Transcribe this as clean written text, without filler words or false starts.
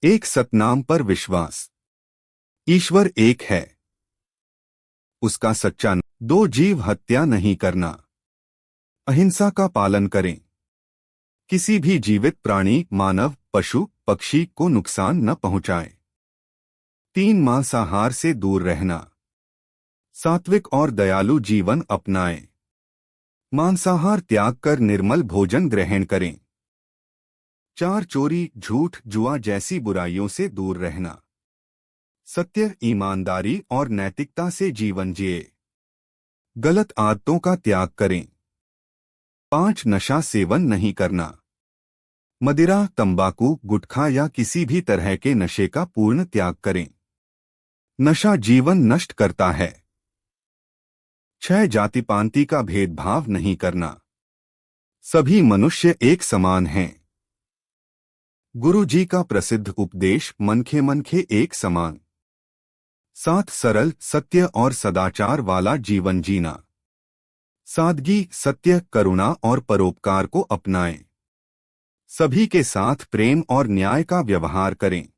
एक सतनाम पर विश्वास। ईश्वर एक है, उसका सच्चा दो जीव हत्या नहीं करना। अहिंसा का पालन करें। किसी भी जीवित प्राणी, मानव, पशु, पक्षी को नुकसान न पहुंचाएं। तीन, मांसाहार से दूर रहना। सात्विक और दयालु जीवन अपनाएं। मांसाहार त्याग कर निर्मल भोजन ग्रहण करें। चार, चोरी, झूठ, जुआ जैसी बुराइयों से दूर रहना। सत्य, ईमानदारी और नैतिकता से जीवन जिए। गलत आदतों का त्याग करें। पांच, नशा सेवन नहीं करना। मदिरा, तंबाकू, गुटखा या किसी भी तरह के नशे का पूर्ण त्याग करें। नशा जीवन नष्ट करता है। छह, जाति पांति का भेदभाव नहीं करना। सभी मनुष्य एक समान हैं। गुरु जी का प्रसिद्ध उपदेश, मनखे मनखे एक समान। सात, सरल, सत्य और सदाचार वाला जीवन जीना। सादगी, सत्य, करुणा और परोपकार को अपनाएं। सभी के साथ प्रेम और न्याय का व्यवहार करें।